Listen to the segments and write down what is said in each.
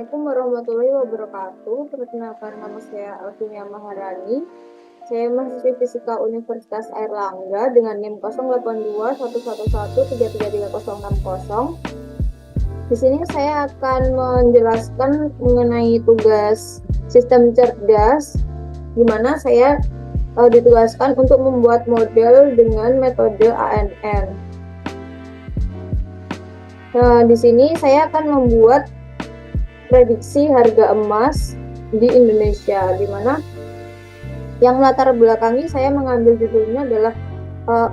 Assalamualaikum warahmatullahi wabarakatuh. Perkenalkan, nama saya Alfinia Maharani. Saya mahasiswi Fisika Universitas Airlangga dengan NIM 082111333060. Di sini saya akan menjelaskan mengenai tugas sistem cerdas, di mana saya ditugaskan untuk membuat model dengan metode ANN. Di sini saya akan membuat prediksi harga emas di Indonesia, di mana yang latar belakangi saya mengambil judulnya adalah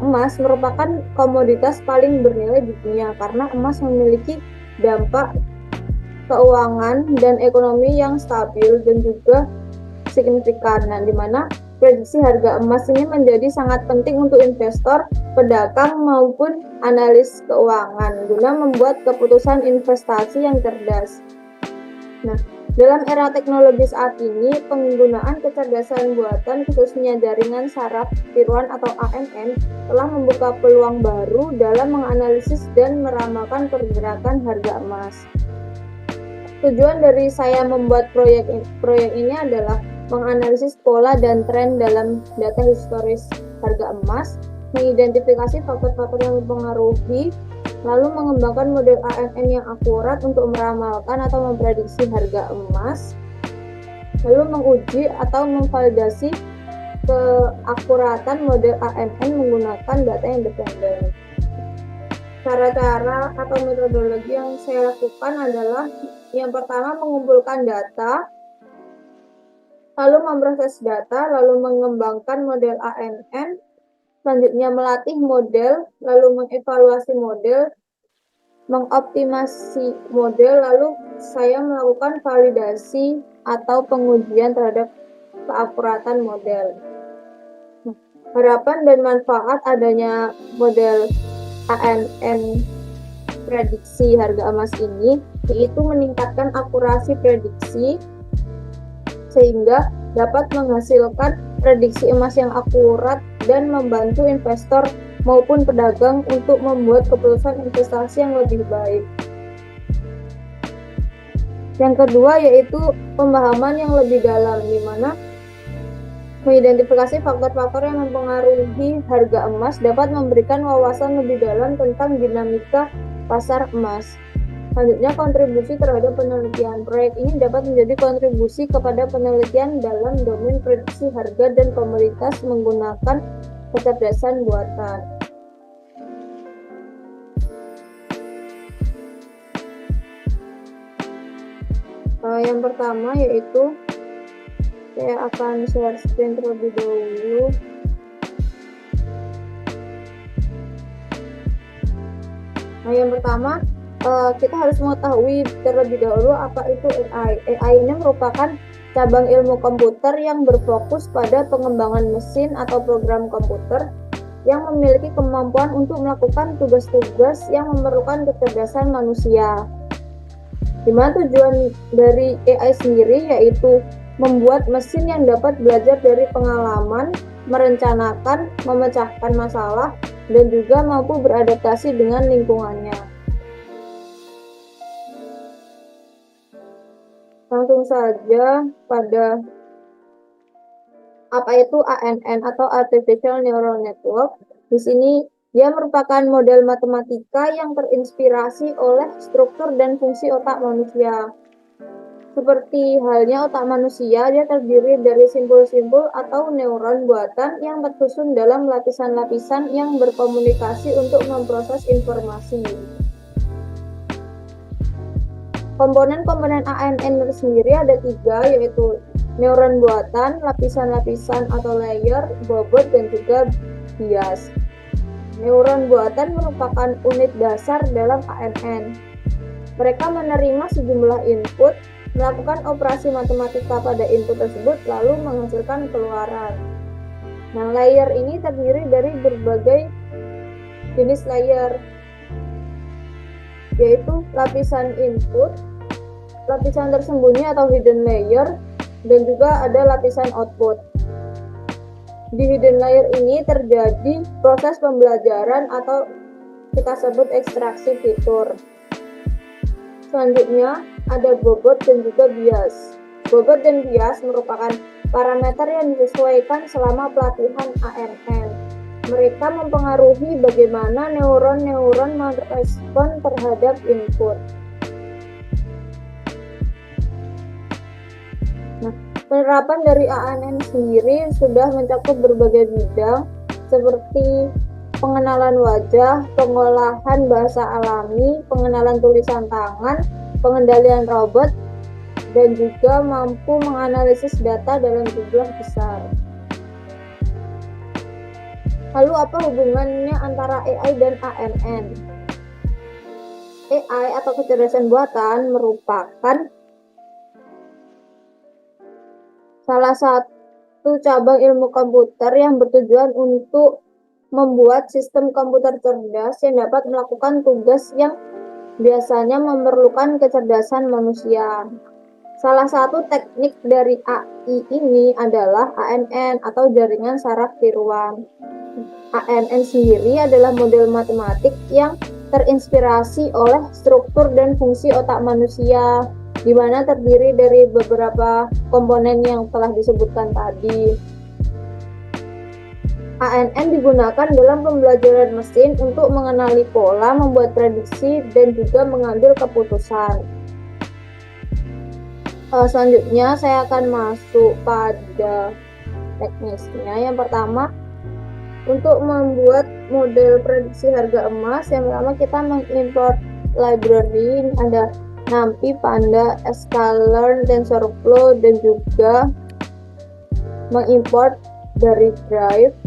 emas merupakan komoditas paling bernilai di dunia karena emas memiliki dampak keuangan dan ekonomi yang stabil dan juga signifikan, di mana prediksi harga emas ini menjadi sangat penting untuk investor, pedagang maupun analis keuangan guna membuat keputusan investasi yang cerdas. Nah, dalam era teknologi saat ini, penggunaan kecerdasan buatan khususnya jaringan saraf tiruan atau ANN telah membuka peluang baru dalam menganalisis dan meramalkan pergerakan harga emas. Tujuan dari saya membuat proyek ini adalah menganalisis pola dan tren dalam data historis harga emas, mengidentifikasi faktor-faktor yang mempengaruhi, lalu mengembangkan model ANN yang akurat untuk meramalkan atau memprediksi harga emas, lalu menguji atau memvalidasi keakuratan model ANN menggunakan data yang independen. Cara-cara atau metodologi yang saya lakukan adalah yang pertama mengumpulkan data, lalu memproses data, lalu mengembangkan model ANN, selanjutnya melatih model, lalu mengevaluasi model, mengoptimasi model, lalu saya melakukan validasi atau pengujian terhadap keakuratan model. Harapan dan manfaat adanya model ANN prediksi harga emas ini yaitu meningkatkan akurasi prediksi sehingga dapat menghasilkan prediksi emas yang akurat dan membantu investor maupun pedagang untuk membuat keputusan investasi yang lebih baik. Yang kedua yaitu pemahaman yang lebih dalam, di mana mengidentifikasi faktor-faktor yang mempengaruhi harga emas dapat memberikan wawasan lebih dalam tentang dinamika pasar emas. Selanjutnya, kontribusi terhadap penelitian. Proyek ini dapat menjadi kontribusi kepada penelitian dalam domain prediksi harga dan komoditas menggunakan kecerdasan buatan. Yang pertama yaitu saya akan share screen terlebih dahulu. Yang pertama kita harus mengetahui terlebih dahulu apa itu AI. AI ini merupakan cabang ilmu komputer yang berfokus pada pengembangan mesin atau program komputer yang memiliki kemampuan untuk melakukan tugas-tugas yang memerlukan kecerdasan manusia. Di mana tujuan dari AI sendiri yaitu membuat mesin yang dapat belajar dari pengalaman, merencanakan, memecahkan masalah, dan juga mampu beradaptasi dengan lingkungannya. Langsung saja pada apa itu ANN atau Artificial Neural Network. Di sini dia merupakan model matematika yang terinspirasi oleh struktur dan fungsi otak manusia. Seperti halnya otak manusia, dia terdiri dari simpul-simpul atau neuron buatan yang tersusun dalam lapisan-lapisan yang berkomunikasi untuk memproses informasi. Komponen-komponen ANN sendiri ada 3, yaitu neuron buatan, lapisan-lapisan atau layer, bobot, dan juga bias. Neuron buatan merupakan unit dasar dalam ANN. Mereka menerima sejumlah input, melakukan operasi matematika pada input tersebut, lalu menghasilkan keluaran. Nah, layer ini terdiri dari berbagai jenis layer, yaitu lapisan input, lapisan tersembunyi atau hidden layer, dan juga ada lapisan output. Di hidden layer ini terjadi proses pembelajaran atau kita sebut ekstraksi fitur. Selanjutnya, ada bobot dan juga bias. Bobot dan bias merupakan parameter yang disesuaikan selama pelatihan ANN. Mereka mempengaruhi bagaimana neuron-neuron merespon terhadap input. Nah, penerapan dari ANN sendiri sudah mencakup berbagai bidang seperti pengenalan wajah, pengolahan bahasa alami, pengenalan tulisan tangan, pengendalian robot, dan juga mampu menganalisis data dalam jumlah besar. Lalu apa hubungannya antara AI dan ANN? AI atau kecerdasan buatan merupakan salah satu cabang ilmu komputer yang bertujuan untuk membuat sistem komputer cerdas yang dapat melakukan tugas yang biasanya memerlukan kecerdasan manusia. Salah satu teknik dari AI ini adalah ANN atau jaringan saraf tiruan. ANN sendiri adalah model matematik yang terinspirasi oleh struktur dan fungsi otak manusia, di mana terdiri dari beberapa komponen yang telah disebutkan tadi. ANN digunakan dalam pembelajaran mesin untuk mengenali pola, membuat prediksi, dan juga mengambil keputusan. Selanjutnya saya akan masuk pada teknisnya. Yang pertama, untuk membuat model prediksi harga emas, yang pertama kita mengimport library. Ini ada NumPy, Panda, sklearn, TensorFlow, dan juga mengimport dari Drive.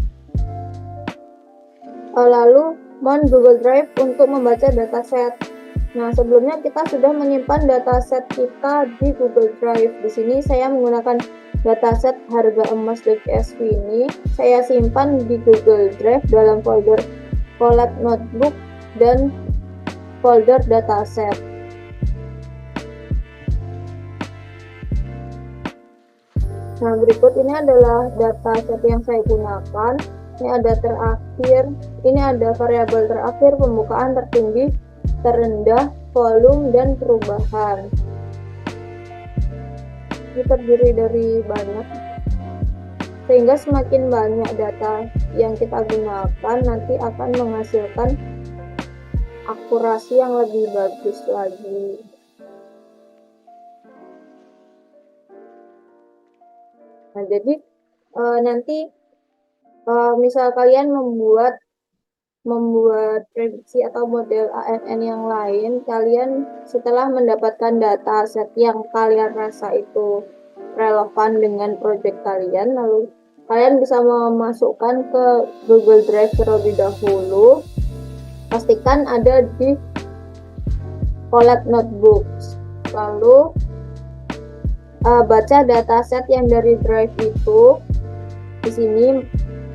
Lalu Mon Google Drive untuk membaca dataset. Nah, sebelumnya kita sudah menyimpan dataset kita di Google Drive. Di sini saya menggunakan dataset harga emas.csv ini. Saya simpan di Google Drive dalam folder Collab Notebook dan folder dataset. Nah, berikut ini adalah dataset yang saya gunakan. Ini ada terakhir, ini ada variabel terakhir, pembukaan, tertinggi, terendah, volume, dan perubahan. Ini terdiri dari banyak, sehingga semakin banyak data yang kita gunakan nanti akan menghasilkan akurasi yang lebih bagus lagi. Nah, jadi nanti misal kalian membuat prediksi atau model ANN yang lain, kalian setelah mendapatkan data set yang kalian rasa itu relevan dengan project kalian, lalu kalian bisa memasukkan ke Google Drive terlebih dahulu. Pastikan ada di Collab Notebooks. Lalu baca dataset yang dari Drive itu. Di sini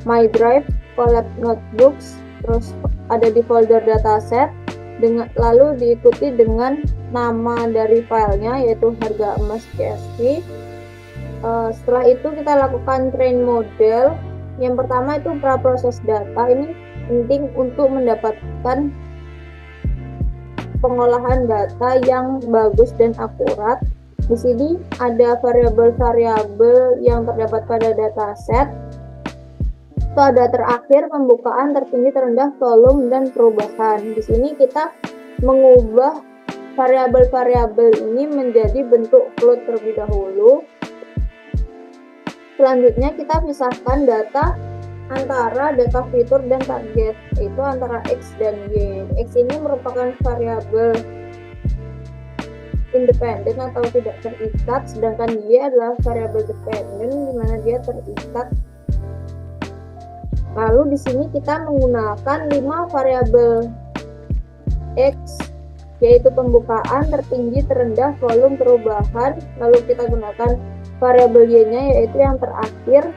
My Drive, Collab Notebooks, terus ada di folder dataset, lalu diikuti dengan nama dari filenya yaitu harga emas CSV. Setelah itu kita lakukan train model. Yang pertama itu praproses data. Ini penting untuk mendapatkan pengolahan data yang bagus dan akurat. Di sini ada variabel-variabel yang terdapat pada dataset. Itu ada terakhir, pembukaan, tertinggi, terendah, volume, dan perubahan. Di sini kita mengubah variabel-variabel ini menjadi bentuk float terlebih dahulu. Selanjutnya kita pisahkan data antara data fitur dan target, yaitu antara X dan Y. X ini merupakan variabel independen atau tidak terikat, sedangkan Y adalah variabel dependen di mana dia terikat. Lalu di sini kita menggunakan 5 variabel X, yaitu pembukaan, tertinggi, terendah, volume, perubahan. Lalu kita gunakan variabel Y-nya yaitu yang terakhir.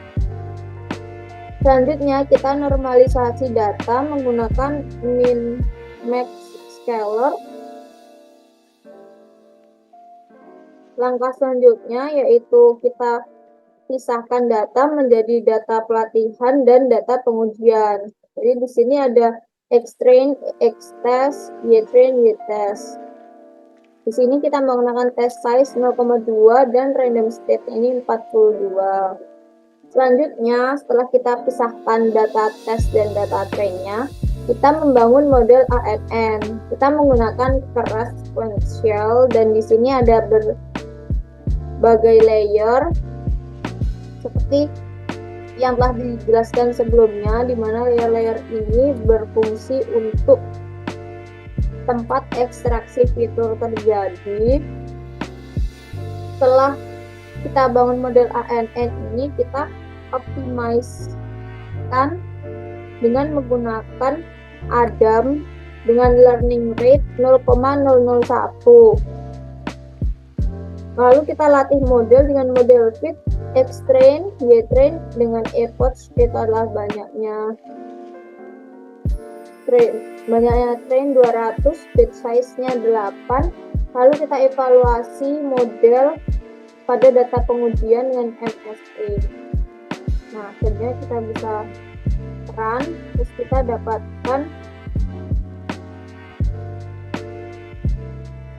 Selanjutnya kita normalisasi data menggunakan min max scalar. Langkah selanjutnya yaitu kita pisahkan data menjadi data pelatihan dan data pengujian. Jadi di sini ada X-train, X-test, Y-train, Y-test. Di sini kita menggunakan test size 0,2 dan random state ini 42. Selanjutnya, setelah kita pisahkan data test dan data trainnya, kita membangun model ANN. Kita menggunakan keras sequential dan di sini ada berbagai layer seperti yang telah dijelaskan sebelumnya, di mana layer-layer ini berfungsi untuk tempat ekstraksi fitur terjadi. Setelah kita bangun model ANN ini, kita optimize-kan dengan menggunakan Adam dengan learning rate 0,001. Lalu kita latih model dengan model fit, X-train, Y-train dengan epoch. Itu adalah banyaknya train 200, bit size-nya 8. Lalu kita evaluasi model pada data pengujian dengan MSE. Nah, akhirnya kita bisa run, terus kita dapatkan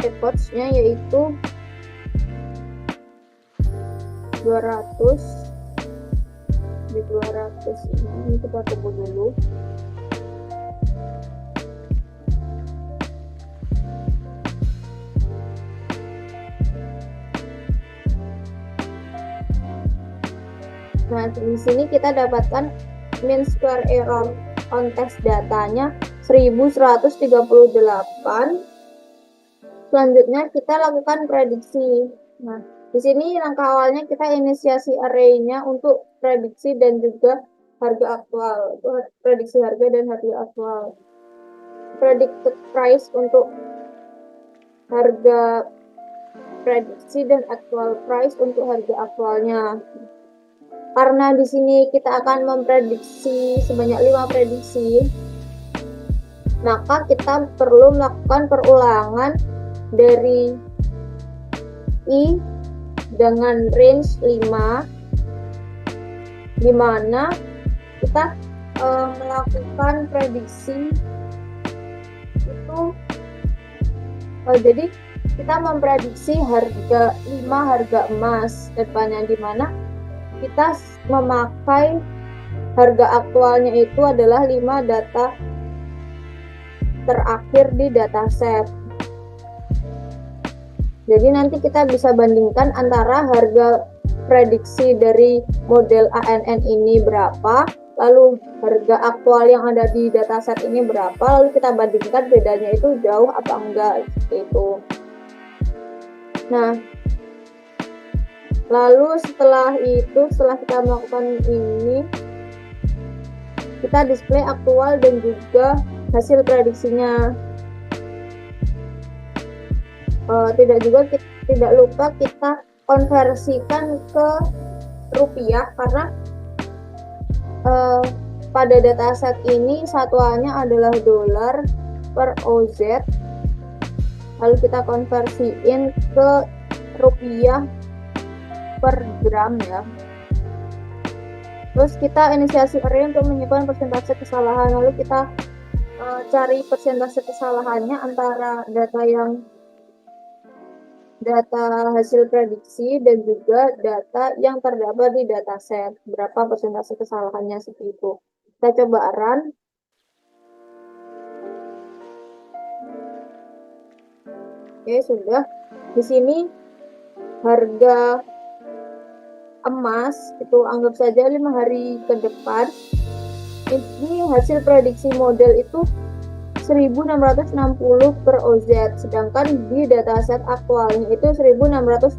epoch-nya yaitu 200. Di 200 ini kita tunggu dulu. Nah, di sini kita dapatkan mean square error on test datanya 1138. Selanjutnya kita lakukan prediksi. Nah, di sini langkah awalnya kita inisiasi array-nya untuk prediksi dan juga harga aktual. Prediksi harga dan harga aktual. Predicted price untuk harga prediksi dan actual price untuk harga aktualnya. Karena di sini kita akan memprediksi sebanyak 5 prediksi, maka kita perlu melakukan perulangan dari I dengan range 5, di mana kita melakukan prediksi itu jadi kita memprediksi harga 5 harga emas depannya, di mana kita memakai harga aktualnya itu adalah 5 data terakhir di dataset. Jadi nanti kita bisa bandingkan antara harga prediksi dari model ANN ini berapa, lalu harga aktual yang ada di dataset ini berapa, lalu kita bandingkan bedanya itu jauh apa enggak, seperti itu. Nah, lalu setelah kita melakukan ini, kita display aktual dan juga hasil prediksinya. Tidak lupa kita konversikan ke rupiah, karena pada dataset ini satuannya adalah dolar per OZ. Lalu kita konversiin ke rupiah per gram ya. Terus kita inisiasi array untuk menyimpan persentase kesalahan. Lalu kita cari persentase kesalahannya antara data hasil prediksi dan juga data yang terdapat di dataset. Berapa persentase kesalahannya, seperti itu. Kita coba run. Oke, sudah. Di sini harga emas itu anggap saja 5 hari ke depan. Ini hasil prediksi model itu 1660 per OZ, sedangkan di dataset aktualnya itu 1680,10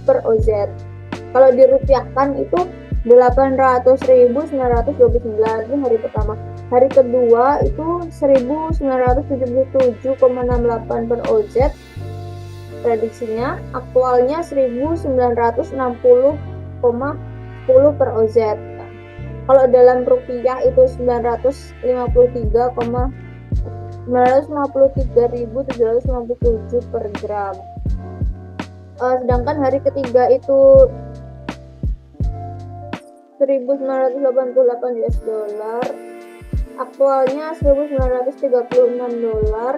per OZ. Kalau dirupiahkan itu 800.929 ini hari pertama. Hari kedua itu 1977,68 per OZ prediksinya, aktualnya 1960,10 per OZ. Kalau dalam rupiah itu 953.797 per gram. Sedangkan hari ketiga itu 1988 US dollar, aktualnya 1936 dolar.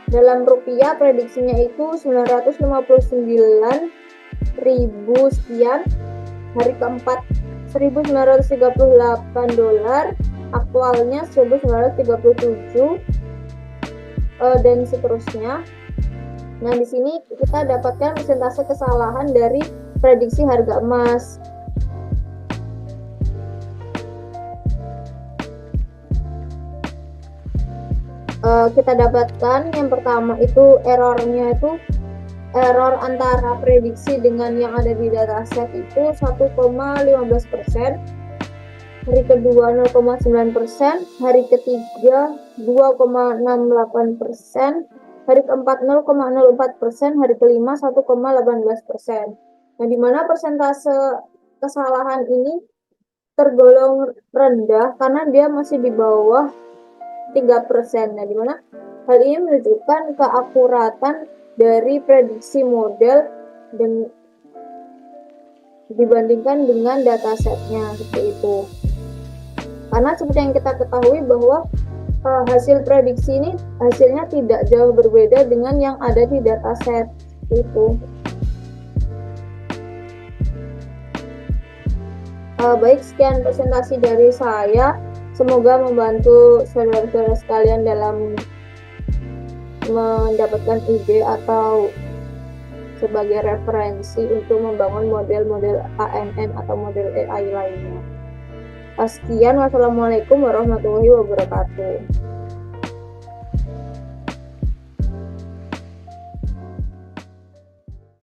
Dalam rupiah prediksinya itu 959.000 sekian, hari keempat $1.938, aktualnya 1.937, dan seterusnya. Nah, di sini kita dapatkan persentase kesalahan dari prediksi harga emas. Kita dapatkan yang pertama itu errornya itu error antara prediksi dengan yang ada di dataset itu 1,15%, hari kedua 0,9%, hari ketiga 2,68%, hari keempat 0,04%, hari kelima 1,18%. Nah, di mana persentase kesalahan ini tergolong rendah karena dia masih di bawah 3%. Nah, di mana hal ini menunjukkan keakuratan dari prediksi model dan dibandingkan dengan datasetnya seperti itu. Karena seperti yang kita ketahui bahwa hasil prediksi ini hasilnya tidak jauh berbeda dengan yang ada di dataset itu. Baik, sekian presentasi dari saya. Semoga membantu saudara-saudara sekalian dalam mendapatkan ide atau sebagai referensi untuk membangun model-model ANN atau model AI lainnya. Sekian, wassalamualaikum warahmatullahi wabarakatuh.